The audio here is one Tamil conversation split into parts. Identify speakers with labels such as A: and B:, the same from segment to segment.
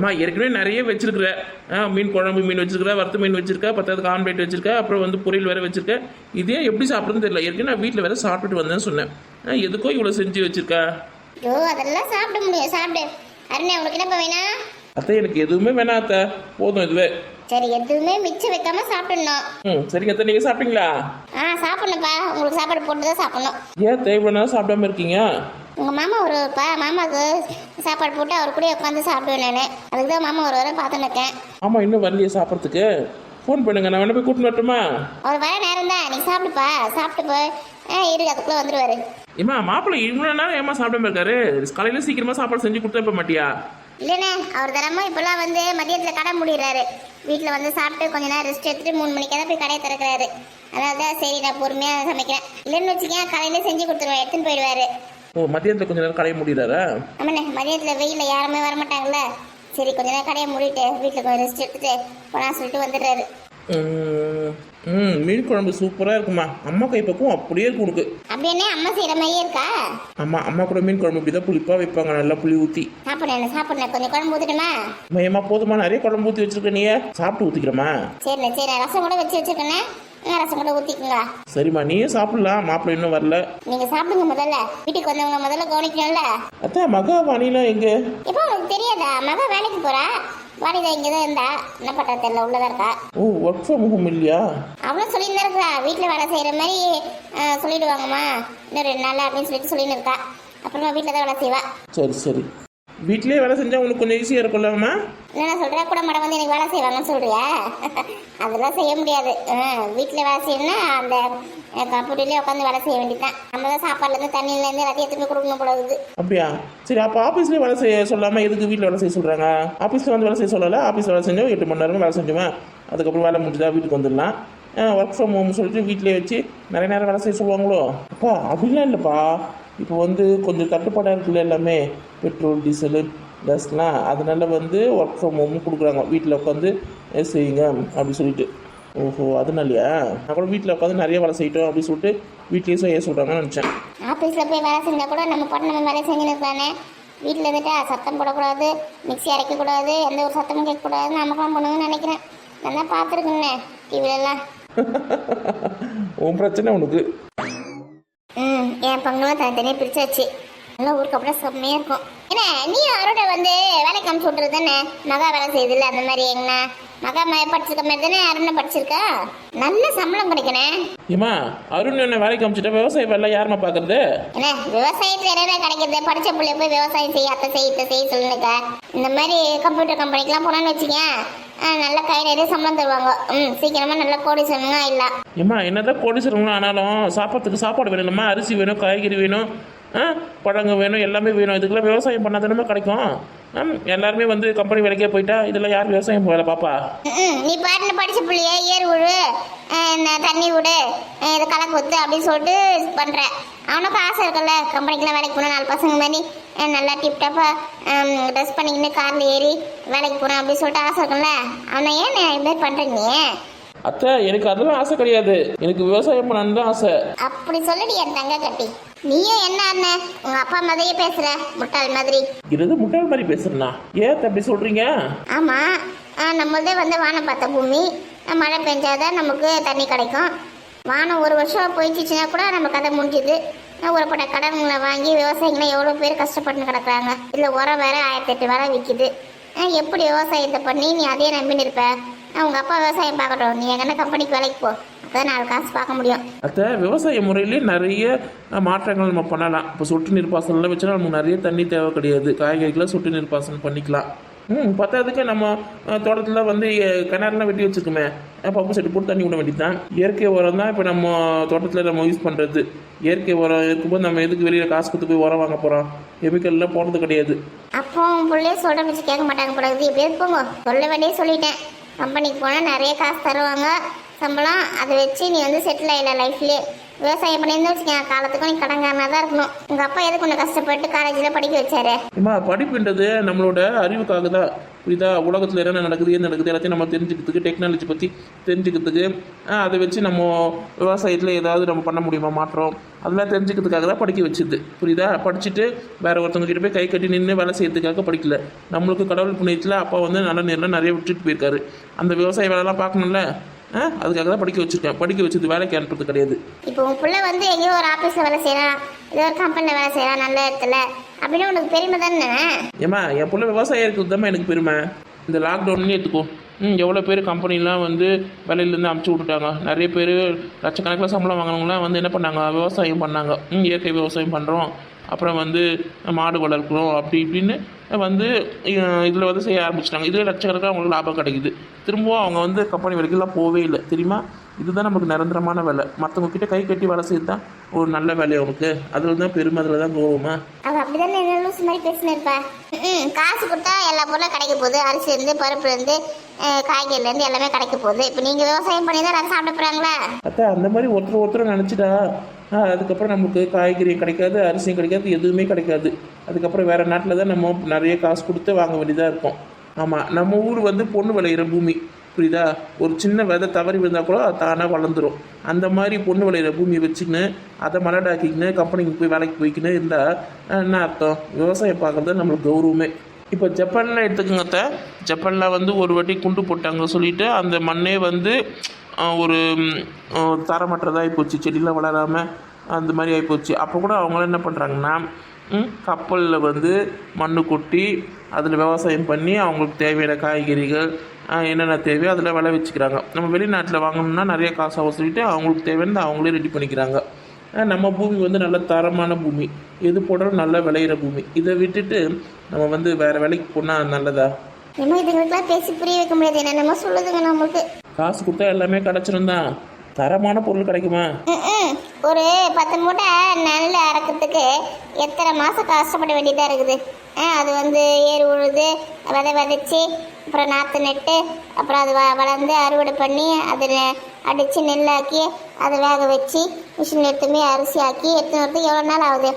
A: ஏம்மா ஏற்கனவே நிறைய வச்சிருக்கிற மீன் குழம்பு மீன் வச்சிருக்க, வறுத்த மீன் வச்சிருக்க, பத்தாவதுக்கு ஆம்லேட் வச்சிருக்க, அப்புறம் வந்து பொரியல் வேற வச்சிருக்க. இதே எப்படி சாப்பிட்றதுன்னு தெரியல. ஏற்கனவே நான் வீட்டில் வேற சாப்பிட்டுட்டு வந்தேன்னு சொன்னேன். எதுக்கோ இவ்வளோ செஞ்சு வச்சிருக்க?
B: ஐயோ அதெல்லாம் சாப்பிட முடியும், சாப்பிடு. அருணே உங்களுக்கு என்னப்பா வேணாம்?
A: அத்தை எனக்கு எதுவுமே வேணாம் அத்தை, போதும் இதுவே.
B: சரி எதுவுமே மிச்சம் வைக்காம சாப்பிடணும்.
A: சரிங்க அத்தை, நீங்கள் சாப்பிட்டீங்களா?
B: சாப்பிடணும்ப்பா, உங்களுக்கு சாப்பாடு போட்டு தான் சாப்பிடணும்.
A: ஏன் தேவையான சாப்பிடாம இருக்கீங்க?
B: உங்கள் மாமா வருவார்ப்பா, மாமாவுக்கு சாப்பாடு போட்டு அவர் கூட உட்காந்து சாப்பிடுவேன் நான். அதுக்கு தான் மாமா ஒரு வர பார்த்துன்னு இருக்கேன்.
A: ஆமாம், இன்னும் வரலையே சாப்பிட்றதுக்கு. ஃபோன் பண்ணுங்க, நான் வேணா போய் கூட்டின்னு வரட்டுமா?
B: அவர் வர நேரம் தான், நீங்கள் சாப்பிடுப்பா, சாப்பிட்டு போய் இருக்கு அதுக்குள்ளே வந்துடுவார்.
A: ஏம்மா மாப்பிள்ளை இவ்வளோ நேரம் ஏமா சாப்பிடாம இருக்காரு? காலையில் சீக்கிரமாக சாப்பாடு செஞ்சு கொடுத்தா மாட்டியா?
B: இல்லைண்ணே, அவர் தரமா இப்போல்லாம் வந்து மதியத்தில் கடை முடிகிறாரு. வீட்டில் வந்து சாப்பிட்டு கொஞ்ச நேரம் ரெஸ்ட் எடுத்துட்டு 3 மணிக்கு தான் போய் கடையை திறக்கிறாரு. அதனால தான் சரி நான் பொறுமையாக சமைக்கிறேன். இல்லைன்னு வச்சுக்கேன் காலையிலே செஞ்சு கொடுத்துருவேன், எடுத்துன்னு போயிடுவாரு.
A: மதியத்தில் கொஞ்ச நேரம் கடையை மூடிடுறாரா?
B: ஆமாண்ணே, மதியத்தில் வெயிலில் யாருமே வரமாட்டாங்கல்ல. சரி கொஞ்ச நேரம் கடையை மூடிட்டு வீட்டில் கொஞ்சம் ரெஸ்ட் எடுத்துட்டு போனால் சொல்லிட்டு வந்துடுறாரு.
A: மீன் குழம்பு சூப்பராக இருக்குமா. அம்மா கைப்பக்கம் அப்படியே இருக்கும் உனக்கு.
B: அப்படியே அம்மா செய்கிற மாதிரியே இருக்கா?
A: அம்மா கூட மீன் குழம்பு இப்படி தான் புளிப்பாக வைப்பாங்க, நல்லா புளி ஊற்றி.
B: சாப்பிட்றேன் கொஞ்சம் குழம்பு ஊற்றிட்டுமா?
A: மையமா போதுமா, நிறைய குழம்பு ஊற்றி வச்சிருக்க, நீ சாப்பிட்டு ஊற்றிக்கிறமா?
B: சரிண்ணே சரி, ரசம் கூட வச்சு வச்சிருக்கேண்ணே, ரசம் கூட ஊற்றிக்குங்க.
A: சரிம்மா, நீயும் சாப்பிடலாம், மாப்பிள்ளை இன்னும் வரல.
B: நீங்கள் சாப்பிடுங்க, முதல்ல வீட்டுக்கு வந்தவங்க முதல்ல கவனிக்கணும்ல.
A: அத்தா மகா வாணிலாம் எங்கே?
B: இப்போ உங்களுக்கு தெரியாதா? மகா வேலைக்கு போகிறா. வாணிதா இங்கே தான் இருந்தா, என்ன பண்ணுறா தெரியல, உள்ளதாக இருக்கா.
A: ஓ, ஒர்க் ஃப்ரம் ஹோம் இல்லையா?
B: அவ்வளோ சொல்லியிருந்தா இருக்கா, வீட்டில் வேலை செய்கிற மாதிரி சொல்லிடுவாங்கம்மா இன்னும் 2 நாள் அப்படின்னு சொல்லிட்டு சொல்லின்னு இருக்கா. அப்புறமா வீட்டில் தான் வேலை செய்வா.
A: சரி வீட்லயே வேலை செஞ்சா உனக்கு கொஞ்சம் ஈஸியாக இருக்கும்லம்மா?
B: என்ன சொல்கிற, கூட மேடம் வந்து எனக்கு வேலை செய்வாங்கன்னு சொல்கிறியா? அதெல்லாம் செய்ய முடியாது. வீட்டில் வேலை செய்யணும்னா அந்த கம்ப்யூட்டர்லேயே உட்காந்து வேலை செய்ய வேண்டியதான். நம்ம தான் சாப்பாடுலேருந்து தண்ணியிலேருந்து எல்லாத்தையும் எடுத்துன்னு கொடுக்கணும் போல இருக்குது.
A: அப்படியா? சரி, அப்போ ஆஃபீஸ்லேயே வேலை செய்ய சொல்லாமல் எதுக்கு வீட்டில் வேலை செய்ய சொல்கிறாங்க? ஆஃபீஸில் வந்து வேலை செய்ய சொல்லலை. ஆஃபீஸில் வேலை செஞ்சோம் 8 மணி நேரம் வேலை செஞ்சோம், அதுக்கப்புறம் வேலை முடிஞ்சுதா வீட்டுக்கு வந்துடலாம். ஒர்க் ஃப்ரம் ஹோம் சொல்லிட்டு வீட்டிலே வச்சு நிறைய நேரம் வேலை செய்ய சொல்லுவாங்களோ? அப்பா அப்படிலாம் இல்லைப்பா. இப்போ வந்து கொஞ்சம் தட்டுப்பாடாக இருக்குல்ல, எல்லாமே பெட்ரோல் டீசலு கேஸ்லாம். அதனால வந்து ஒர்க் ஃப்ரம் ஹோம் கொடுக்குறாங்க, வீட்டில் உட்காந்து செய்யுங்க அப்படி சொல்லிட்டு. ஓஹோ, அதனாலயா? நான் கூட வீட்டில் உட்காந்து நிறைய வேலை செய்யட்டும் அப்படின்னு சொல்லிட்டு வீட்லேயே செய்ய சொல்கிறாங்கன்னு நினச்சேன்.
B: ஆஃபீஸில் போய் வேலை செஞ்சால் கூட நம்ம பாட்டு நம்ம வேலை செஞ்சுன்னு இருக்கானே. வீட்டில் இருந்துட்டா சத்தம் போடக்கூடாது, மிக்சி அரைக்கக்கூடாது, எந்த ஒரு சத்தமும் கேட்கக்கூடாது, நமக்கெல்லாம் பண்ணுங்கன்னு நினைக்கிறேன். நல்லா பார்த்துருக்குங்கண்ணே டிவிலெல்லாம்.
A: உன் பிரச்சனை உனக்கு.
B: என் பங்குலாம் தனித்தனியாக பிரிச்சாச்சு. நல்லா ஊருக்கு அப்புறம் செம்மையாக இருக்கும். என்ன நீ அவரோட வந்து வேலைக்கு அனுப்பிச்சு விட்றது தானே? மகா வேலை செய்யுதுல்ல, அந்த மாதிரி எங்கண்ணா மகா படிச்சிருக்க மாதிரி தானே அருணை படிச்சிருக்கா? நல்ல சம்பளம் கிடைக்கணும்.
A: ஏமா அருண் என்ன வேலைக்கு அனுப்பிச்சிட்டா விவசாய வேலை யாருமா பார்க்கறது?
B: என்ன விவசாயத்தில் என்ன கிடைக்கிறது? படித்த பிள்ளைய போய் விவசாயம் செய்ய அத்தை செய்ய சொல்லுங்க. இந்த மாதிரி கம்ப்யூட்டர் கம்பெனிக்கெலாம் போனான்னு வச்சுக்கேன், நல்ல கை நிறைய சம்பளம் தருவாங்க. சீக்கிரமா நல்ல கோடீஸ்வரனா இல்ல.
A: ஏமா என்னதான் கோடீஸ்வரங்களும் ஆனாலும் சாப்பாட்டுக்கு சாப்பாடு வேணும்மா, அரிசி வேணும், காய்கறி வேணும், பழங்க வேணும், எல்லாமே வேணும். இதுக்கெல்லாம் விவசாயம் பண்ணாதானே கிடைக்கும். எல்லாருமே வந்து கம்பெனி வேலைக்கே போயிட்டா இதெல்லாம் யார் விவசாயம் வேலை பாப்பா?
B: நீ பாட்டு படிச்ச பிள்ளைய ஏர் விடு, தண்ணி விடு, இதை களை கொத்து அப்படின்னு சொல்லிட்டு பண்ற. அவனுக்கு ஆசை இருக்குல்ல, கம்பெனிக்கெல்லாம் வேலைக்கு போனா 4 பசங்க மாதிரி நல்லா டிப்டாப்பா ட்ரெஸ் பண்ணிக்கின்னு கார்ல ஏறி வேலைக்கு போறான் அப்படின்னு சொல்லிட்டு ஆசை இருக்குல்ல. அவனை ஏன் இப்படி பண்றீங்க?
A: அத்தை எனக்கு அதெல்லாம் ஆசை கிடையாது, எனக்கு விவசாயம் பண்ணணும்னு தான் ஆசை.
B: அப்படி சொல்லிடி என் தங்க கட்டி. நீயும் என்ன அண்ணன் உங்க அப்பா மாதிரியே பேசுற, முட்டாள் மாதிரி.
A: இது முட்டாள் மாதிரி பேசுறா? ஏன் அப்படி சொல்றீங்க?
B: ஆமா, நம்மளதே வந்து வானம் பார்த்த பூமி. மழை பெஞ்சாதான் நமக்கு தண்ணி கிடைக்கும். வானம் ஒரு வருஷம் போயிடுச்சுன்னா கூட நம்ம கதை முடிஞ்சுது. ஒருபட்ட கடன்களை வாங்கி விவசாயிகளை எவ்வளோ பேர் கஷ்டப்பட்டு கிடக்குறாங்க. இதில் உரம் வேற 1008 வேலை விற்கிது. எப்படி விவசாயத்தை பண்ணி நீ அதே நம்பின்னு இருப்ப? உங்க அப்பா விவசாயம் பார்க்கட்டும், நீ எங்கன்னா கம்பெனிக்கு வேலைக்கு போ, அப்போ 4 காசு பார்க்க முடியும்.
A: அத்தை விவசாய முறையிலே நிறைய மாற்றங்கள் நம்ம பண்ணலாம். இப்போ சொட்டு நீர் பாசனம்லாம் வச்சுன்னா நமக்கு நிறைய தண்ணி தேவை கிடையாது. காய்கறிக்கெல்லாம் சொட்டு நீர் பாசனம் பண்ணிக்கலாம். பத்தாததுக்கு நம்ம தோட்டத்தில் வந்து கிணறுலாம் வெட்டி வச்சுருக்குமே, பம்பு செட்டு போட்டு தண்ணி விட வேண்டியதுதான். இயற்கை உரம் தான் இப்போ நம்ம தோட்டத்தில் நம்ம யூஸ் பண்ணுறது. இயற்கை உரம் இருக்கும்போது நம்ம எதுக்கு வெளியில் காசு கொடுத்து போய் உரம் வாங்க போகிறோம்? கெமிக்கல்லாம் போடுறது கிடையாது.
B: அப்போ பிள்ளைய சொல்கிற வச்சு கேட்க மாட்டாங்க போடாது. எப்படியே போங்க, சொல்ல வேண்டிய சொல்லிட்டேன். கம்பெனிக்கு போனால் நிறைய காசு தருவாங்க, சம்பளம் அதை வச்சு நீ வந்து செட்டில் ஆகிடல லைஃப்லேயே. விவசாயம் பண்ணியிருந்தோம் வச்சுக்கேன், காலத்துக்கும் நீ கடங்காரனாக தான் இருக்கணும். உங்கள் அப்பா எதுக்கு உன்னை கஷ்டப்பட்டு காலேஜில் படிக்க வச்சாரு?
A: அம்மா படிப்புன்றது நம்மளோட அறிவுக்காக தான், புரியுதா? உலகத்தில் என்னென்ன நடக்குது, ஏன் நடக்குது எல்லாத்தையும் நம்ம தெரிஞ்சுக்கிறதுக்கு, டெக்னாலஜி பற்றி தெரிஞ்சுக்கிறதுக்கு, அதை வச்சு நம்ம விவசாயத்தில் ஏதாவது நம்ம பண்ண முடியுமா மாற்றம், அதெல்லாம் தெரிஞ்சுக்கிறதுக்காக தான் படிக்க வச்சுது, புரியுதா? படிச்சுட்டு வேற ஒருத்தவங்க கிட்ட போய் கை கட்டி நின்று வேலை செய்யறதுக்காக படிக்கல. நம்மளுக்கு கடவுள் புண்ணியத்தில் அப்பா வந்து நல்ல நேரில் நிறைய விட்டுட்டு போயிருக்காரு. அந்த விவசாய வேலைலாம் பார்க்கணும்ல, அதுக்காக தான் படிக்க வச்சிருக்கேன். படிக்க வச்சது வேலைக்கு அனுப்புறது கிடையாது.
B: இப்போ உன் பிள்ளை வந்து எங்கேயோ ஒரு ஆஃபீஸில் வேலை செய்கிறான், ஏதோ ஒரு கம்பெனியில் வேலை செய்கிறான் நல்ல இடத்துல அப்படின்னு உனக்கு பெருமை தானே?
A: ஏம்மா என் பிள்ளை விவசாயம் இருக்கிறது தான் எனக்கு பெருமை. இந்த லாக்டவுன்லேயே எடுத்துக்கோ, எவ்வளோ பேர் கம்பெனிலாம் வந்து வேலையிலேருந்து அமுச்சு விட்டுட்டாங்க. நிறைய பேர் லட்சக்கணக்கில் சம்பளம் வாங்கினவங்களாம் வந்து என்ன பண்ணாங்க, விவசாயம் பண்ணாங்க. இயற்கை விவசாயம் பண்ணுறோம், அப்புறம் வந்து மாடு வளர்க்குறோம், அப்படி இப்படின்னு வந்து இதில் வந்து செய்ய ஆரம்பிச்சிட்டாங்க. இதில் லட்சக்கணக்காக அவங்களுக்கு லாபம் கிடைக்குது. திரும்பவும் அவங்க வந்து கம்பெனி வேலைக்கெல்லாம் போவே இல்லை, தெரியுமா? இதுதான் நமக்கு நிரந்தரமான வேலை. மற்றவங்க கிட்ட கை கட்டி வேலை செய்து தான் ஒரு நல்ல வேலை அவனுக்கு. அதில் தான் பெருமை, அதில் தான் கௌரவமா.
B: அவள் அப்படி தானே என்ன லூஸ் மாதிரி பேசினிருப்பா. காசு கொடுத்தா எல்லா பொருளும் கிடைக்க போகுது. அரிசிலேருந்து பருப்புலேருந்து காய்கறிலேருந்து எல்லாமே கிடைக்க போகுது. இப்போ நீங்கள் விவசாயம் பண்ணி தான் அதை சாப்பிட போகிறாங்களா?
A: அத்தா அந்த மாதிரி ஒருத்தர் நினச்சிட்டா அதுக்கப்புறம் நமக்கு காய்கறியும் கிடைக்காது, அரிசியும் கிடைக்காது, எதுவுமே கிடைக்காது. அதுக்கப்புறம் வேறு நாட்டில் தான் நம்ம நிறைய காசு கொடுத்து வாங்க வேண்டியதாக இருக்கும். ஆமாம், நம்ம ஊர் வந்து பொண்ணு விளையிற பூமி, புரியுதா? ஒரு சின்ன விதை தவறி விழுந்தால் கூட அது தானாக வளர்ந்துடும். அந்த மாதிரி பொண்ணு விளையிற பூமியை வச்சுக்கின்னு அதை மலடாக்கிக்கின்னு கம்பெனிக்கு போய் வேலைக்கு போய்க்கின்னு இருந்தால் என்ன அர்த்தம்? விவசாயம் பார்க்குறது நம்மளுக்கு கௌரவமே. இப்போ ஜப்பானில் எடுத்துக்கோங்க. ஜப்பானில் வந்து ஒரு வாட்டி குண்டு போட்டாங்க சொல்லிட்டு அந்த மண்ணே வந்து ஒரு தரமற்றதாகி போச்சு, செடியெலாம் வளராமல் அந்த மாதிரி ஆகிப்போச்சு. அப்போ கூட அவங்களாம் என்ன பண்ணுறாங்கன்னா கப்பலில் வந்து மண் கொட்டி அதில் விவசாயம் பண்ணி அவங்களுக்கு தேவையான காய்கறிகள் என்னென்ன தேவையோ அதில் விளை வச்சுக்கிறாங்க. நம்ம வெளிநாட்டில் வாங்கணும்னா நிறைய காசு ஆகும் சொல்லிட்டு அவங்களுக்கு தேவையானது அவங்களே ரெடி பண்ணிக்கிறாங்க. நம்ம பூமி வந்து நல்ல தரமான பூமி, எது போடுறோம் நல்லா விளையிற பூமி. இதை விட்டுட்டு நம்ம வந்து வேறு வேலைக்கு போனால் நல்லதா?
B: நம்ம இதுங்களுக்குலாம் பேசி புரிய வைக்க முடியாது, என்னென்னமோ சொல்லுதுங்க நம்மளுக்கு.
A: காசு கொடுத்தா எல்லாமே கிடச்சிரும் தான், தரமான பொருள் கிடைக்குமா?
B: ஒரு 10 மூட்டை நெல் அறக்கிறதுக்கு எத்தனை மாதம் கஷ்டப்பட வேண்டியதாக இருக்குது. அது வந்து ஏறு உழுது விதைச்சி அப்புறம் நாற்று நட்டு அப்புறம் அது வளர்ந்து அறுவடை பண்ணி அதில் அடித்து நெல்லாக்கி அதை வேக வச்சு மிஷின் எடுத்துமே அரிசி ஆக்கி எடுத்துன்னு வரதுக்கு எவ்வளோ நாள் ஆகுது?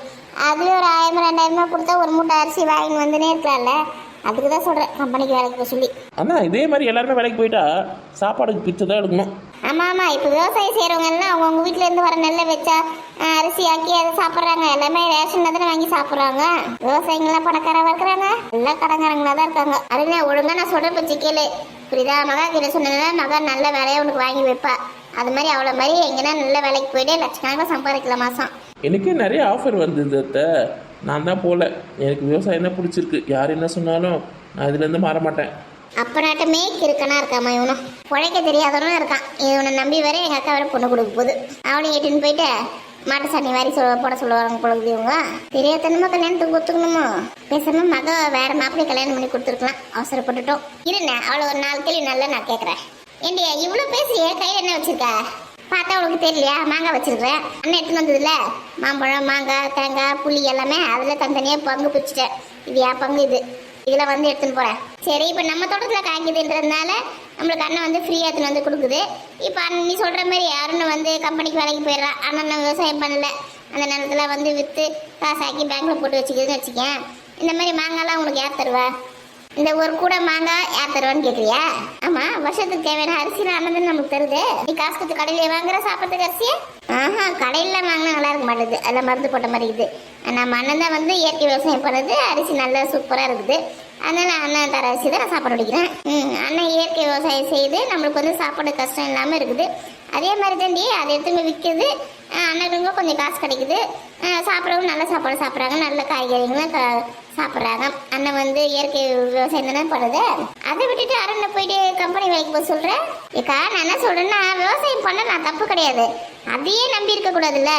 B: அதுவே ஒரு 1000-2000 கொடுத்தா ஒரு மூட்டை அரிசி வாங்கி வந்துனே இருக்கலாம்ல. அதுக்கு தான் சொல்கிறேன் கம்பெனிக்கு வேலைக்கு போக சொல்லி.
A: ஆனால் இதே மாதிரி எல்லாருமே வேலைக்கு போயிட்டா சாப்பாடுக்கு பிச்சை தான் எடுக்கணும்.
B: ஆமாம், இப்போ விவசாயம் செய்கிறவங்கலாம் அவங்கவுங்க வீட்டிலேருந்து வர நெல்லை வச்சா அரிசி ஆக்கி அதை சாப்பிட்றாங்க. எல்லாமே ரேஷன் தானே வாங்கி சாப்பிட்றாங்க. விவசாயிங்களாம் பணக்காரவா இருக்கிறாங்க, எல்லாம் கடங்காரங்களாக தான் இருக்காங்க. அதுல ஒழுங்காக நான் சொல்கிற பற்றி கேளு, புரியுதா? மகா கிட்ட சொன்னதுனா மகா நல்ல வேலையை உனக்கு வாங்கி வைப்பா. அது மாதிரி அவ்வளோ மாதிரி எங்கன்னா நல்ல வேலைக்கு போயிட்டு லட்சக்கணக்கில் சம்பாதிக்கலாம் மாதம்.
A: எனக்கே நிறைய ஆஃபர் வந்தது. நான் தான் போகல, எனக்கு விவசாயம் தான் பிடிச்சிருக்கு. யார் என்ன சொன்னாலும் நான் இதுலேருந்து மாற மாட்டேன்.
B: அப்போ நாட்டமே கிறுக்கனா இருக்காமா இவனும், உழைக்க தெரியாதவனும் இருக்கான். இவனை நம்பி வர எங்கள் அக்கா வர பொண்ணு கொடுக்க போகுது. அவனையும் எட்டுன்னு போயிட்டு மாட்டு சாணி வாரி போட சொல்லுவாங்க பொழுது. இவங்க தெரியாதனமா கல்யாணத்துக்கு ஒத்துக்கணுமோ? பேசாம மக வேற மாப்பிள்ளை கல்யாணம் பண்ணி கொடுத்துருக்கலாம், அவசரப்பட்டுட்டோம். இருண்ணே அவளை ஒரு 4 கேள்வி நல்லா நான் கேட்குறேன். ஏண்டியா இவ்வளோ பேசுறிய, கையில் என்ன வச்சிருக்க? பார்த்தா உனக்கு தெரியலையா? மாங்காய் வச்சிருக்கிறேன், அண்ணன் எடுத்துன்னு வந்ததுல மாம்பழம் மாங்காய் தேங்காய் புளி எல்லாமே அதில் தனித்தனியாக பங்கு பிடிச்சிட்டேன். இது என் பங்கு, இதில் வந்து எடுத்துன்னு போகிறேன். சரி, இப்போ நம்ம தோட்டத்தில் காய்க்குதுன்றதுனால நம்மளுக்கு அண்ணன் வந்து ஃப்ரீயாக எடுத்துன்னு வந்து கொடுக்குது. இப்போ அண்ணன் நீ சொல்கிற மாதிரி அண்ணன் வந்து கம்பெனிக்கு வேலைக்கு போயிடுறான். அண்ணன் விவசாயம் பண்ணல, அந்த நேரத்தில் வந்து விற்று காசாக்கி பேங்க்கில் போட்டு வச்சுக்கிதுன்னு வச்சுக்கேன். இந்த மாதிரி மாங்காய்லாம் உங்களுக்கு யார் தருவா? இந்த ஒரு கூட மாங்காய் யார் தருவான்னு கேட்குறியா? ஆமாம், வருஷத்துக்கு தேவையான அரிசிலாம் அண்ணன் நமக்கு தருது. நீ காசு கொடுத்து கடையில் வாங்குற சாப்பிட்றதுக்கு அரிசியை? கடையில் வாங்கினா நல்லா இருக்க மாட்டேது, எல்லாம் மருந்து போட்ட மாதிரி இருக்குது. நம்ம அண்ணன் தான் வந்து இயற்கை விவசாயம் பண்ணுறது, அரிசி நல்லா சூப்பராக இருக்குது. அதனால அண்ணன் தர அரிசி தான் நான் சாப்பாடு அடிக்கிறேன். அண்ணன் இயற்கை விவசாயம் செய்து நம்மளுக்கு வந்து சாப்பாடு கஷ்டம் இல்லாமல் இருக்குது. அதே மாதிரி தாண்டி அதை எடுத்துங்க விற்குது, அண்ணனுங்க கொஞ்சம் காசு கிடைக்குது. சாப்பிட்றவங்க நல்ல சாப்பாடு சாப்பிட்றாங்க, நல்ல காய்கறிகளும் சாப்பிட்றாங்க. அண்ணன் வந்து இயற்கை விவசாயம் தானே பண்ணுது. அதை விட்டுட்டு அண்ணனை போயிட்டு கம்பெனி வேலைக்கு போக சொல்கிறேன். ஏக்கா நான் என்ன சொல்கிறேன்னா, விவசாயம் பண்ண நான் தப்பு கிடையாது, அதையே நம்பி இருக்கக்கூடாதுல்ல.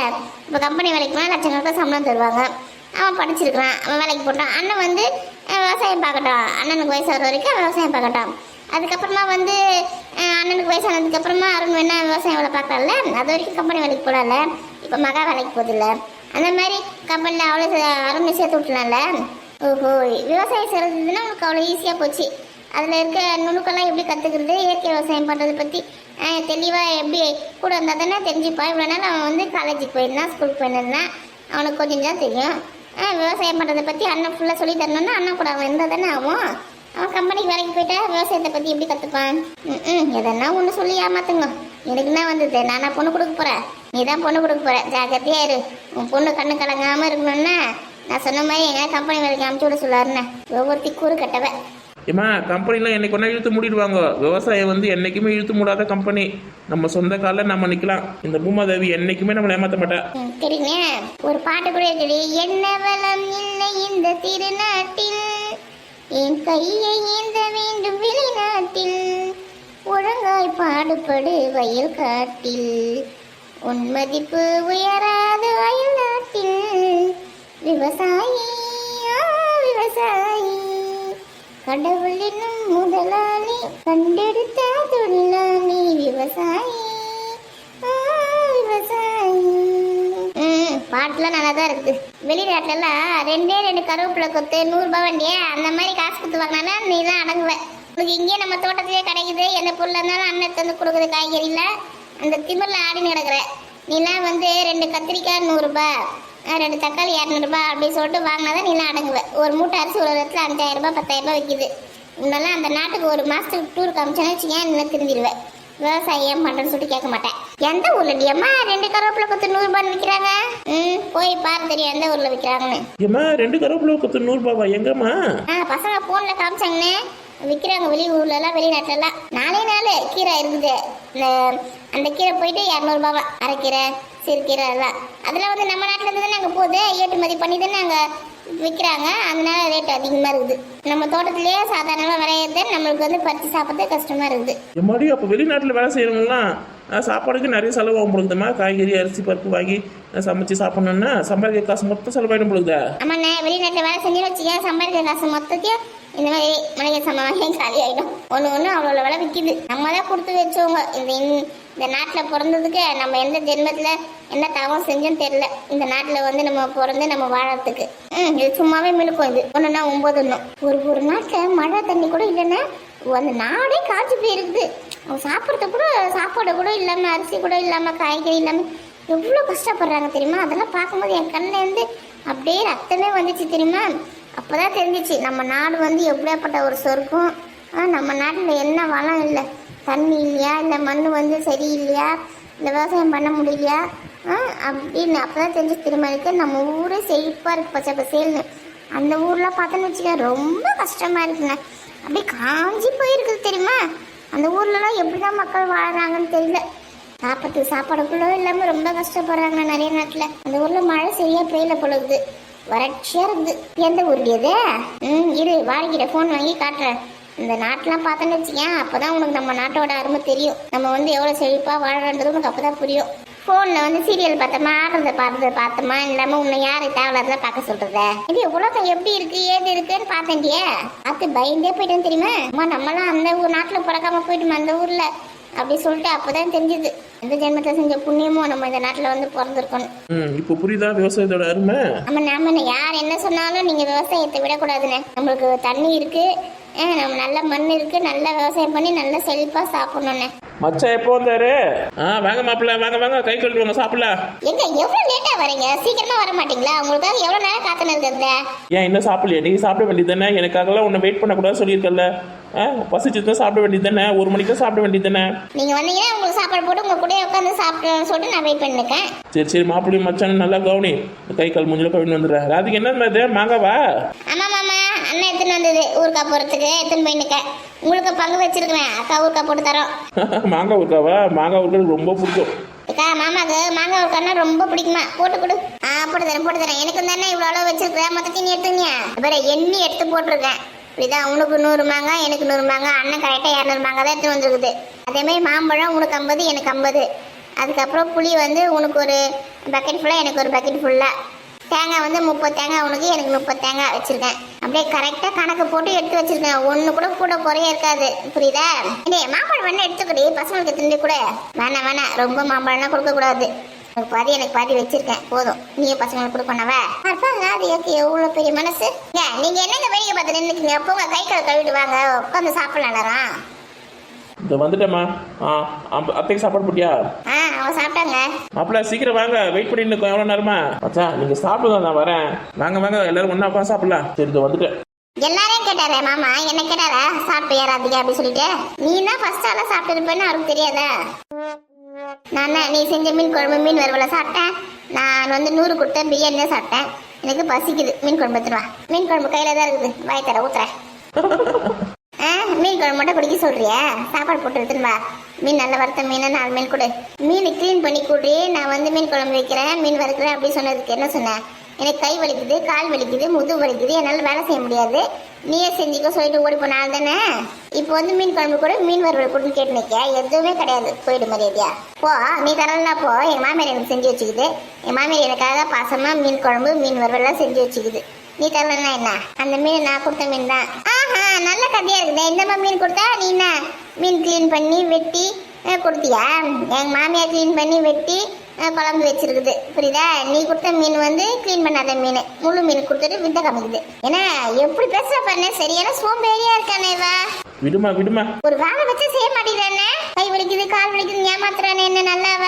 B: இப்போ கம்பெனி வேலைக்கு போனால் லட்சக்கணக்கில் சம்பளம் தருவாங்க. அவன் படிச்சிருக்கிறான், அவன் வேலைக்கு போட்டான். அண்ணன் வந்து விவசாயம் பார்க்கட்டும், அண்ணனுக்கு வயசாகிற வரைக்கும் விவசாயம் பார்க்கட்டும். அதுக்கப்புறமா வந்து அண்ணனுக்கு வயசானதுக்கப்புறமா அருண் வேணா விவசாயம் வேலை பார்க்கல, அது வரைக்கும் கம்பெனி வேலைக்கு போகல. இப்போ மகா வேலைக்கு போதில்ல, அந்த மாதிரி கம்பெனியில் அவ்வளோ அருண் சேர்த்து விட்டலாம்ல. ஓஹோ, விவசாயம் செய்கிறதுனா உனக்கு அவ்வளோ ஈஸியாக போச்சு. அதில் இருக்க நுணுக்கெல்லாம் எப்படி கற்றுக்கிறது, இயற்கை விவசாயம் பண்ணுறதை பற்றி தெளிவாக எப்படி கூட இருந்தால் தானே தெரிஞ்சுப்பா. இவ்வளோ நாள் அவன் வந்து காலேஜுக்கு போயிருந்தான், ஸ்கூலுக்கு போயிருந்தான், அவனுக்கு கொஞ்சம் தான் தெரியும். விவசாயம் பண்ணுறதை பற்றி அண்ணன் ஃபுல்லாக சொல்லி தரணும்னா அண்ணன் கூட அவன் இருந்தால் தானே ஆகும். அவன் கம்பெனிக்கு வேலைக்கு போயிட்டா விவசாயத்தை பற்றி எப்படி கற்றுப்பான்? எதனா ஒன்று சொல்லி ஏமாத்துங்க. எனக்குன்னா வந்தது, நானா பொண்ணு கொடுக்க போகிறேன், நீ தான் பொண்ணு கொடுக்க போகிற, ஜாக்கிரதையா இரு. உன் பொண்ணு கண்ணு கலங்காமல் இருக்கணும்னா நான் சொன்ன மாதிரி எங்கன்னா கம்பெனி வேலைக்கு அனுப்பிச்சி விட சொல்லாருண்ணே. ஒவ்வொருத்தி கூறு கட்டவை.
A: ஏம்மா கம்பெனிலாம் என்னைக்கு ஒன்றா இழுத்து மூடிடுவாங்க. விவசாயம் வந்து என்றைக்குமே இழுத்து மூடாத கம்பெனி. நம்ம சொந்த காலில் நம்ம நிற்கலாம். இந்த பூமாதேவி என்றைக்குமே நம்மளை ஏமாற்ற மாட்டா.
B: சரிங்க, ஒரு பாட்டு கூட இருக்குது. என்ன வளம் இல்லை இந்த திருநாட்டில், என் கையை ஏந்த வேண்டும் வெளிநாட்டில், ஒழுங்காய் பாடுபடு வயல் காட்டில், உன் மதிப்பு உயராது வயல் நாட்டில், விவசாயி விவசாயி கடவுள் என்னும் முதலாளி, கண்டெடுத்த தொழிலாளி, விவசாயி விவசாயி. பாட்டுலாம் நல்லா தான் இருக்குது. வெளிநாட்டுலலாம் 2 கருவேப்பிலை கொத்து 100 ரூபாய் வண்டியே அந்த மாதிரி காசு கொடுத்து வாங்கினா நீ தான் அடங்குவேன். உனக்கு இங்கே நம்ம தோட்டத்திலே கிடைக்குது, எந்த பொருளாக இருந்தாலும் அண்ணன் வந்து கொடுக்குது. காய்கறியில் அந்த திமிரில் ஆடின்னு கிடக்குற நீலாம் வந்து 2 கத்திரிக்காய் 100 ரூபாய், 2 தக்காளி 200 ரூபாய் அப்படின்னு சொல்லிட்டு வாங்கினாதான் நீலாம் அடங்குவேன். ஒரு மூட்டை அரிசி ஒரு இடத்துல 5000 ரூபாய் 10,000 ரூபாய் விற்கிது. முன்னெல்லாம் அந்த நாட்டுக்கு ஒரு மாதத்துக்கு டூர் காமிச்சேன்னு வச்சுக்கேன், இன்னும் திரும்பிடுவேன். விவசாயம் ஏன் பண்ணுறேன்னு சொல்லிட்டு கேட்க மாட்டேன். எந்த ஊரில் டியம்மா 2 கருவேப்பிலை கொத்து 100 ரூபான்னு விற்கிறாங்க? போய் பாரு தெரியும் எந்த ஊரில் விற்கிறாங்கன்னு.
A: ஏம்மா 2 கருவேப்பிலை கொத்து 100 ரூபாவா? எங்கம்மா?
B: பசங்க ஃபோனில் காமிச்சாங்கண்ணே, விற்கிறாங்க வெளியூர்லலாம் வெளிநாட்டிலலாம். 4 கீரை இருக்குது. அந்த கீரை போயிட்டு 200 ரூபாவா. அரைக்கீரை சிறுகீரை அதெல்லாம் வந்து நம்ம நாட்டில் இருந்து தானே அங்கே போகுது, ஏற்றுமதி பண்ணி தானே அங்கே விற்கிறாங்க. அதனால ரேட் அதிகமாக இருக்குது. நம்ம தோட்டத்திலேயே சாதாரணமாக விளையிறது நம்மளுக்கு வந்து பறித்து சாப்பிட்றது கஷ்டமாக இருக்குது.
A: எம்மாடி அப்போ வெளிநாட்டில் வேலை செய்கிறவங்கலாம் சாப்பாடுக்கு நிறைய செலவாகும் பொழுதுமா? காய்கறி அரிசி பருப்பு வாங்கி சமைச்சு சாப்பிட்ணுன்னா சம்பாதிக்க காசு மொத்தம் செலவாயிடும் பொழுதா?
B: ஆமாண்ணே, வெளிநாட்டில் வேலை செஞ்சு வச்சுக்க சம்பாதிக்கிற காசு மொத்தத்தையும் இந்த மாதிரி மளிகை சாமான் காலி ஆகிடும். ஒன்று அவ்வளோ விலை விற்கிது. நம்ம தான் கொடுத்து வச்சவங்க. இந்த நாட்டில் பிறந்ததுக்கு நம்ம எந்த ஜென்மத்தில் என்ன தவம் செஞ்சோன்னு தெரியல. இந்த நாட்டில் வந்து நம்ம பிறந்து நம்ம வாழறதுக்கு இது சும்மாவே மினுக்கும். இது ஒன்றுனா 9 இன்னும் ஒரு நாட்டில் மழை தண்ணி கூட இல்லைன்னா அந்த நாடே காய்ச்சி போயிருக்குது. சாப்பிட்றது கூட சாப்பாடு கூட இல்லாமல், அரிசி கூட இல்லாமல், காய்கறி இல்லாமல் எவ்வளோ கஷ்டப்படுறாங்க தெரியுமா? அதெல்லாம் பார்க்கும்போது என் கண்ணில் இருந்து அப்படியே ரத்தமே வந்துச்சு தெரியுமா? அப்போ தான் தெரிஞ்சிச்சு நம்ம நாடு வந்து எப்படியாப்பட்ட ஒரு சொர்க்கம். நம்ம நாட்டில் என்ன வளம் இல்லை, தண்ணி இல்லையா, இல்லை மண் வந்து சரியில்லையா, இல்லை விவசாயம் பண்ண முடியலையா அப்படின்னு அப்போ தான் தெரிஞ்சு திரும்ப இருக்கு. நம்ம ஊரே செழிப்பாக இருக்குது, பச்சை பசேல்னு. அந்த ஊரில் பார்த்தோன்னு வச்சுக்க ரொம்ப கஷ்டமாக இருக்குங்க. அப்படியே காஞ்சி போயிருக்குது தெரியுமா? அந்த ஊர்லலாம் எப்படி தான் மக்கள் வாழறாங்கன்னு தெரியல. சாப்பாடுக்குள்ளே இல்லாமல் ரொம்ப கஷ்டப்படுறாங்க நிறைய நாட்டில். அந்த ஊரில் மழை சரியாக பெய்யல பொழுது, வறட்சியாக இருக்குது. எந்த ஊர்லையது? இரு வாங்கிக்கிட்ட ஃபோன் வாங்கி காட்டுறேன். இந்த நாட்டெலாம் பார்த்தோன்னு வச்சுக்கேன், அப்போ தான் உனக்கு நம்ம நாட்டோட அருமை தெரியும். நம்ம வந்து எவ்வளோ செழிப்பாக வாழ்றது உனக்கு அப்போ தான் புரியும். ஃபோனில் வந்து சீரியல் பார்த்தோமா, ஆடுறத பார்த்தோமா, இல்லாமல் உன்னை யாரை தேவையில்லாத பார்க்க சொல்கிறத. இது உலகம் எப்படி இருக்குது ஏது இருக்குன்னு பார்த்தேன்டியே, பார்த்து பயந்தே போயிட்டேன்னு தெரியுமா? அம்மா நம்மளாம் அந்த ஊர் நாட்டில் பிறக்காம போயிட்டோமா அந்த ஊரில் அப்படி சொல்லிட்டு அப்போதான் தெரிஞ்சுது எந்த ஜென்மத்தை செஞ்ச புண்ணியமும் நம்ம இந்த நாட்டில் வந்து பிறந்திருக்கணும்.
A: இப்போ புரியுதா விவசாயத்தோட அருமை?
B: ஆமாண்ணே, யார் என்ன சொன்னாலும் நீங்கள் விவசாயத்தை விடக்கூடாதுண்ணே. நம்மளுக்கு தண்ணி இருக்கு, நம்ம நல்ல மண் இருக்கு, நல்ல விவசாயம் பண்ணி நல்ல செழிப்பாக சாப்பிடணுண்ணே.
A: மச்சா எப்போ வந்தாரு? வாங்க மாப்பிள்ள, வாங்க கை கழுவுங்க சாப்பிடலாம்.
B: எங்க எவ்வளோ லேட்டாக வரீங்க? சீக்கிரமா வர மாட்டீங்களா? உங்களுக்காக எவ்வளோ நேரம் காத்துன்னு இருக்கிறது?
A: ஏன் இன்னும் சாப்பிடலையா? நீ சாப்பிட வேண்டியது தானே, எனக்காகலாம் உன்னை வெயிட் பண்ணக்கூடாது சொல்லியிருக்கல. பசிச்சு தான் சாப்பிட வேண்டியது தானே, 1 மணிக்கு தான் சாப்பிட வேண்டியது தானே.
B: நீங்கள் வந்தீங்கன்னா உங்களுக்கு சாப்பாடு போட்டு உங்கள் கூட உட்காந்து சாப்பிட்டு சொல்லிட்டு நான் வெயிட் பண்ணிருக்கேன்.
A: சரி மாப்பிள்ளையும் மச்சானு நல்லா கவனி. கை கால் மூஞ்சில கவின்னு வந்துடுறேன். அதுக்கு என்ன இது மாங்காவா?
B: ஆமாம் மாமா, அண்ணன் எடுத்துன்னு வந்தது ஊருக்கா போகிறதுக்கு எடுத்துன்னு போயின்னுக்க. உங்களுக்கு பங்கு வச்சிருக்கிறேன், அக்கா ஊருக்கா போட்டு தரோம்.
A: மாங்காய் ஊருக்காவா? மாங்காய் ஊருக்கு ரொம்ப பிடிக்கும்.
B: அக்கா மாமாக்கு மாங்காய் ஊருக்கானா ரொம்ப பிடிக்குமா? போட்டு கொடு. போட்டு தரேன். எனக்கு தானே இவ்வளோ அளவு வச்சிருக்கிறேன், மொத்தத்தையும் எடுத்துங்க. வேற எண்ணி எடுத்து போட்டிருக்கேன். இப்படிதான் உனக்கு 100 மாங்காய், எனக்கு 100 மாங்காய். அண்ணன் கரெக்டாக 200 மாங்காய் தான் எடுத்து வந்துருக்குது. அதேமாதிரி மாம்பழம் உனக்கு 50, எனக்கு 50. அதுக்கப்புறம் புளி வந்து உனக்கு ஒரு பக்கெட் ஃபுல்லாக, எனக்கு ஒரு பக்கெட் ஃபுல்லாக. தேங்காய் வந்து 30 தேங்காய் உனக்கு, எனக்கு 30 தேங்காய் வச்சுருக்கேன். அப்படியே கரெக்டாக கணக்கு போட்டு எடுத்து வச்சுருக்கேன். ஒன்று கூட குறைய இருக்காது, புரியுதா? இல்லையே மாம்பழம் வேணா எடுத்துக்கூடி, பசங்களுக்கு திண்டு கூட. வேணாம் ரொம்ப மாம்பழம்லாம் கொடுக்கக்கூடாது. உனக்கு பாதி எனக்கு பாதி வச்சிருக்கேன், போதும். நீயும் பசங்களுக்கு கொடுப்பனவா? அப்பாங்க அது எவ்வளோ பெரிய மனசு. நீங்கள் என்னங்க வெளியே பார்த்து நின்றுக்கீங்க? அப்போ உங்கள் கை கால் கழுவிட்டு வாங்க, உட்காந்து சாப்பிடலாம்.
A: இந்த வந்துட்டேம்மா. அத்தைக்கு சாப்பாடு போட்டியா?
B: அவங்க சாப்பிட்டாங்க.
A: மாப்பிள்ள சீக்கிரம் வாங்க, வெயிட் பண்ணிட்டு இருக்கோம். எவ்வளோ நேரமா? மச்சான் நீங்க சாப்பிடுங்க, நான் வரேன். வாங்க வாங்க எல்லாரும் ஒன்றா உட்காந்து சாப்பிடலாம். சரி இந்த வந்துட்டேன்.
B: எல்லாரையும் கேட்டாரே மாமா, என்ன கேட்டாரா சாப்பிட்டு ஏறாதீங்க அப்படின்னு சொல்லிட்டு. நீ தான் ஃபர்ஸ்ட் ஆளா சாப்பிட்டு இருப்பேன்னு அவருக்கு தெரியாதா? நான் நீ செஞ்ச மீன் குழம்பு மீன் வறுவலை சாப்பிட்டேன். நான் வந்து 100 கொடுத்தேன், பிரியாணி தான் சாப்பிட்டேன். எனக்கு பசிக்குது, மீன் குழம்பு எடுத்துருவா. மீன் குழம்பு கையில தான் இருக்குது, வாய் தர ஊத்துறேன். மீன் குழம்பு மட்டும் குடிக்க சொல்றியா? சாப்பாடு போட்டு எடுத்துன்னு வா. மீன் நல்ல வறுத்த மீன் 4 மீன் கொடு. மீன் க்ளீன் பண்ணி கூடி. நான் வந்து மீன் குழம்பு வைக்கிறேன், மீன் வறுக்கிறேன் அப்படி சொன்னதுக்கு என்ன சொன்னேன்? எனக்கு கை வலிக்குது, கால் வலிக்குது, முதுகு வலிக்குது, என்னால் வேலை செய்ய முடியாது, நீயே செஞ்சுக்கோ சொல்லிட்டு ஓடி போன ஆள் தானே. இப்போ வந்து மீன் குழம்பு கூட மீன் வறுவல் கொடுன்னு கேட்டு நிற்க, எதுவுமே கிடையாது. போயிடு மரியாதையா போ. நீ தரலனா போ. எங்கள் மாமியார் எனக்கு செஞ்சு வச்சுக்குது. என் மாமியார் எனக்காக பாசமாக மீன் குழம்பு மீன் வறுவல்லாம் செஞ்சு வச்சுக்குது. நீ தரலன்னா என்ன? அந்த மீன் நான் கொடுத்த மீன் தான். நல்ல கதையாக இருக்குது. இந்த மாதிரி மீன் கொடுத்தா நீ என்ன மீன் க்ளீன் பண்ணி வெட்டி கொடுத்தியா? எங்கள் மாமியார் க்ளீன் பண்ணி வெட்டி குழம்பு வச்சிருக்குது, புரியுதா? நீ கொடுத்த மீன் வந்து க்ளீன் பண்ணாத மீன், முழு மீன் கொடுத்துட்டு வித்த காமிக்குது. ஏன்னா எப்படி பேசுற பண்ண சரியான சோம்பேறியா இருக்கானே இவ.
A: விடுமா விடுமா. ஒரு
B: வேலை வச்சு செய்ய மாட்டேங்கிறானே, கை வலிக்குது கால் வலிக்குது ஏமாத்துறானே. என்ன நல்லாவ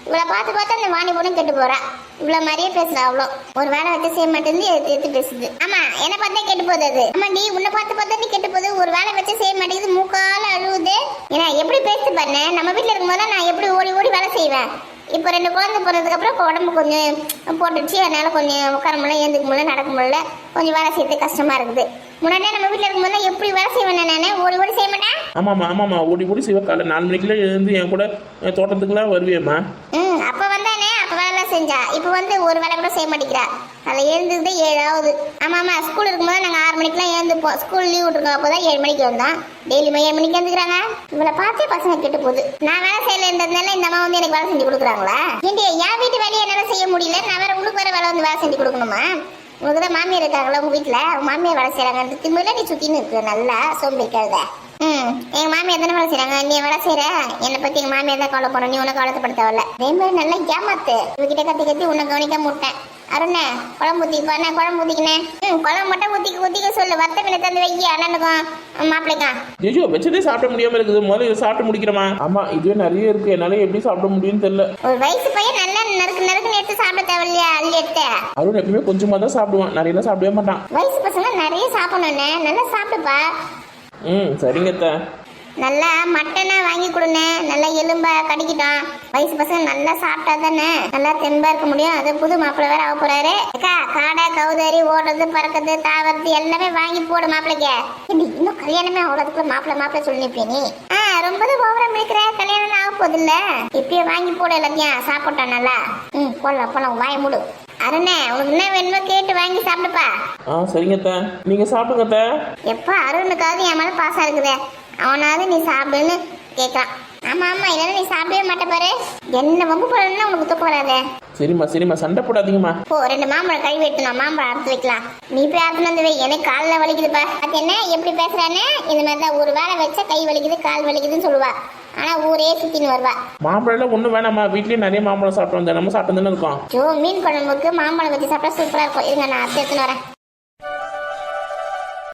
B: இவளை பார்த்து பார்த்து அந்த வாணி பொண்ணு கெட்டு போறா. இவ்வளவு மாதிரியே பேசுறா. அவ்வளோ ஒரு வேலை வச்சு செய்ய மாட்டேங்குது, எடுத்து பேசுது. ஆமா என்ன பார்த்தா கெட்டு போகுது அது. ஆமா நீ உன்னை பார்த்து பார்த்தா நீ கெட்டு போகுது. ஒரு வேலை வச்சு செய்ய மாட்டேங்குது, மூக்கால அழுவுது. ஏன்னா எப்படி பேசு பண்ண? நம்ம வீட்டுல இருக்கும்போது நான் எப்படி ஓடி ஓடி வேலை செய்வேன். இப்போ 2 குழந்தை போனதுக்கு அப்புறம் உடம்பு கொஞ்சம் போட்டுடுச்சு, அதனால கொஞ்சம் உட்கார முடியல, ஏந்துக்க முடியல, நடக்க முடியல, கொஞ்சம் வேலை செய்யறது கஷ்டமா இருக்குது. முன்னாடியே நம்ம வீட்டில் இருக்கும்போது எப்படி வேலை செய்வேன் நான்? ஓடி ஓடி செய்ய மாட்டேன்.
A: ஆமாம்மா ஓடி ஓடி செய்வ. காலை 4 மணிக்கெல்லாம் எழுந்து என் கூட தோட்டத்துக்குலாம் வருவியம்மா.
B: அப்போ வந்தானே அப்போ வேலை செஞ்சா. இப்போ வந்து ஒரு வேலை கூட செய்ய மாட்டேங்கிறா. அதில் எழுந்தது 7 ஆகுது. ஆமாம்மா ஸ்கூல் இருக்கும்போது நாங்கள் 6 மணிக்கெலாம் எழுந்துப்போம். ஸ்கூல் லீவ் விட்டுருக்கோம், அப்போ தான் 7 மணிக்கு வந்தோம். டெய்லி 7 மணிக்கு எழுந்துக்கிறாங்க. இவளை பார்த்தே பசங்க கெட்டு போகுது. நான் வேலை செய்யல இருந்ததுனால இந்த அம்மா வந்து எனக்கு வேலை செஞ்சு கொடுக்குறாங்களா? ஏன்டி என் வீட்டு வேலையை என்னால் செய்ய முடியல, நான் வேற உங்களுக்கு வேற வேலை வந்து வேலை செஞ்சு கொடுக்கணுமா? உங்களுக்கு தான் மாமியார் இருக்காங்களா உங்க வீட்டில்? மாமியார் வேலை செய்கிறாங்க திமுல நீ சுற்றின்னு இருக்கு. நல்லா சோம்பிக்காத. எங்கள் மாமியார் தானே வேலை செய்கிறாங்க, நீ வேலை செய்கிற. என்னை பற்றி எங்கள் மாமியார் தான் கவலை பண்ணணும், நீ உன்னை கவலைப்படுத்தவில்லை. அதே மாதிரி நல்லா ஏமாத்து. இவகிட்ட கத்தி உன்னை கவனிக்க முட்டேன். அருணே குழம்பு ஊற்றிப்பா. குழம்பு ஊற்றிக்கினேன். குழம்பு மட்டும் ஊற்றிக்க சொல்லு. வத்த மீனை தந்து வைக்கி அண்ணனுக்கும் மாப்பிள்ளைக்கா.
A: ஐயோ வச்சதே சாப்பிட முடியாம இருக்குது. முதல்ல இதை சாப்பிட்டு முடிக்கிறமா? ஆமா இதுவே நிறைய இருக்கு, என்னால எப்படி சாப்பிட முடியும்னு தெரியல.
B: ஒரு வயசு பையன் நல்லா நறுக்குன்னு எடுத்து சாப்பிட தேவையில்லையா? அள்ளி எடுத்து.
A: அருண் எப்பவுமே கொஞ்சமா தான் சாப்பிடுவான், நிறைய சாப்பிடவே மாட்டான்.
B: வயசு பசங்க நிறைய சாப்பிடணும்னே, நல்லா சாப்பிடுப்பா.
A: சரிங்க.
B: நல்லா மட்டனை வாங்கி கொடுங்க, நல்லா எலும்பா கடிக்கிட்டோம். வயசு பசங்க நல்லா சாப்பிட்டா தானே நல்லா தெம்பா இருக்க முடியும். அது புது மாப்பிள்ளை வேற ஆக போறாரு. அக்கா காடை கவுதாரி ஓடுறது பறக்கிறது தாவறது எல்லாமே வாங்கி போடு மாப்பிள்ளைக்கு. இன்னும் கல்யாணமே அவ்வளோதுக்குள்ள மாப்பிள்ளை சொல்லி நிற்பேன் நீ. ரொம்ப ஓவரா முடிக்கிற. கல்யாணம் ஆக போகுது இல்ல, இப்பயே வாங்கி போடு எல்லாத்தையும். சாப்பிட்டோம் நல்லா. போலாம் வாய மூடு. அருணே உனக்கு என்ன வேணுமோ கேட்டு வாங்கி சாப்பிடுப்பா.
A: சரிங்க நீங்க சாப்பிடுங்க. எப்ப
B: அருணுக்காவது என் மேல பாசம் இருக்குதே, அவனாவது நீ சாப்பிடுன்னு கேட்கறான். ஆமா இல்லைன்னா நீ சாப்பிடவே மாட்ட பாரு. என்ன வம்பு போடணும்னா உனக்கு தூக்கம் வராதே.
A: சரிம்மா சண்டை போடாதீங்கம்மா.
B: 2 மாம்பழம் கழுவி எடுத்துனோம், மாம்பழம் அறுத்து வைக்கலாம். நீ போய் அறுத்துன்னு வந்து வை. எனக்கு காலில் வலிக்குதுப்பா. அது என்ன எப்படி பேசுறானே? இந்த மாதிரி தான் ஒரு வேலை வச்சா கை வலிக்குது கால் வலிக்குதுன்னு சொல்லுவா. ஆனா ஊரே சுத்தின்னு வருவா.
A: மாம்பழம் ஒண்ணு வேணாமா, வீட்லயே நிறைய மாம்பழம் சாப்பிட்டு வந்தேன். நம்ம சாப்பிட்டு தானே இருக்கோம்.
B: மீன் குழம்புக்கு மாம்பழம் வச்சு சாப்பிட்டா சூப்பரா இருக்கும். இருங்க நான் அறுத்து எடுத்துன்னு வரேன்.